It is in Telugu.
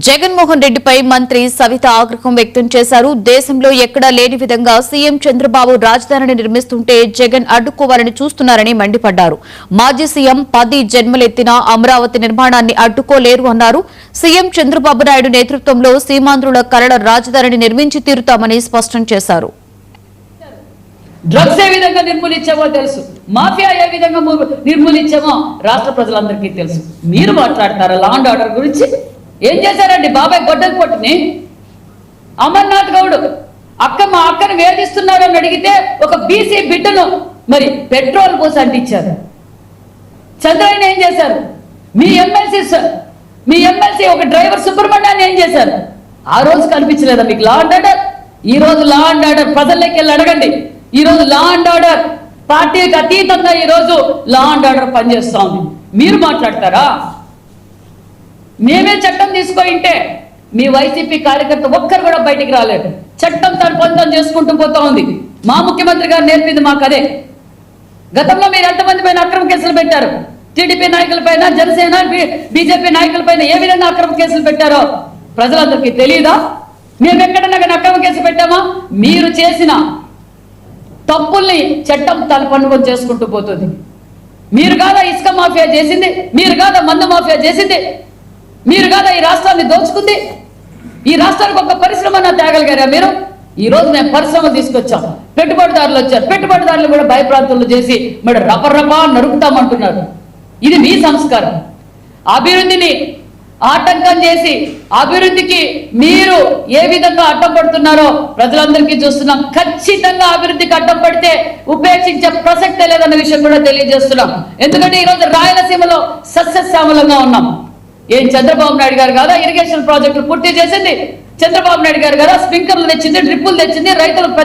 జగన్మోహన్ రెడ్డిపై మంత్రి సవిత ఆగ్రహం వ్యక్తం చేశారు. దేశంలో ఎక్కడా లేని విధంగా సీఎం చంద్రబాబు రాజధానిని నిర్మిస్తుంటే జగన్ అడ్డుకోవాలని చూస్తున్నారని మండిపడ్డారు. మాజీ సీఎం 10 జన్మలెత్తిన అమరావతి నిర్మాణాన్ని అడ్డుకోలేరు అన్నారు. సీఎం చంద్రబాబు నాయుడు నేతృత్వంలో సీమాంధ్రుల కరడ రాజధానిని నిర్మించి తీరుతామని స్పష్టం చేశారు. డ్రగ్స్ ఏ విధంగా నిర్మూలించామో తెలుసు, మాఫియా ఏ విధంగా నిర్మూలించామో రాష్ట్ర ప్రజలందరికీ తెలుసు. మీరు మాట్లాడతారా లా అండ్ ఆర్డర్ గురించి? ఏం చేశారండి బాబాయ్ గొడ్డల పొట్టుని? అమర్నాథ్ గౌడ్ మా అక్కను వేధిస్తున్నారని అడిగితే ఒక బీసీ బిడ్డను మరి పెట్రోల్ పోసి అంటించారు. చంద్రయ్యని ఏం చేశారు? మీ ఎమ్మెల్సీ ఒక డ్రైవర్ సుబ్రహ్మణ్యాన్ని ఏం చేశారు? ఆ రోజు కనిపించలేదా మీకు లా అండ్ ఆర్డర్? ఈ రోజు లా అండ్ ఆర్డర్ ప్రజల్లోకి వెళ్ళి అడగండి. ఈ రోజు లా అండ్ ఆర్డర్ పార్టీకి అతీతంగా ఈ రోజు లా అండ్ ఆర్డర్ పనిచేస్తా ఉంది. మీరు మాట్లాడతారా? మేమే చట్టం తీసుకుంటే మీ వైసీపీ కార్యకర్త ఒక్కరు కూడా బయటికి రాలేదు. చట్టం తన పొందం చేసుకుంటూ పోతా ఉంది. మా ముఖ్యమంత్రి గారు నేర్పింది మాకు అదే. గతంలో మీరు ఎంతమంది పైన అక్రమ కేసులు పెట్టారు? టీడీపీ నాయకులపైన, జనసేన, బీజేపీ నాయకులపైన ఏ విధంగా అక్రమ కేసులు పెట్టారో ప్రజలందరికీ తెలియదా? మేము ఎక్కడన్నా అక్రమ కేసు పెట్టామా? మీరు చేసిన తప్పుల్ని చట్టం తన పన్నుకొని చేసుకుంటూ పోతుంది. మీరు కాదా ఇసుక మాఫియా చేసింది? మీరు కాదా మందు మాఫియా చేసింది? మీరు కాదా ఈ రాష్ట్రాన్ని దోచుకుంది? ఈ రాష్ట్రానికి ఒక పరిశ్రమ తేగలిగారా మీరు? ఈ రోజు మేము పరిశ్రమ తీసుకొచ్చాం, పెట్టుబడిదారులు వచ్చారు. పెట్టుబడిదారులు కూడా భయప్రాంతులు చేసి మరి రపరపా నరుకుతామంటున్నారు. ఇది మీ సంస్కారం. అభివృద్ధిని ఆటంకం చేసి అభివృద్ధికి మీరు ఏ విధంగా అడ్డం పడుతున్నారో ప్రజలందరికీ చూస్తున్నాం. ఖచ్చితంగా అభివృద్ధికి అడ్డం పడితే ఉపేక్షించే ప్రసక్తే లేదన్న విషయం కూడా తెలియజేస్తున్నాం. ఎందుకంటే ఈరోజు రాయలసీమలో సస్యశ్యామలంగా ఉన్నాం. ఏం చంద్రబాబు నాయుడు గారు కదా ఇరిగేషన్ ప్రాజెక్టులు పూర్తి చేసింది? చంద్రబాబు నాయుడు గారు కదా స్ప్రింక్లర్లు తెచ్చింది, డ్రిప్పులు తెచ్చింది, రైతులకు పెద్ద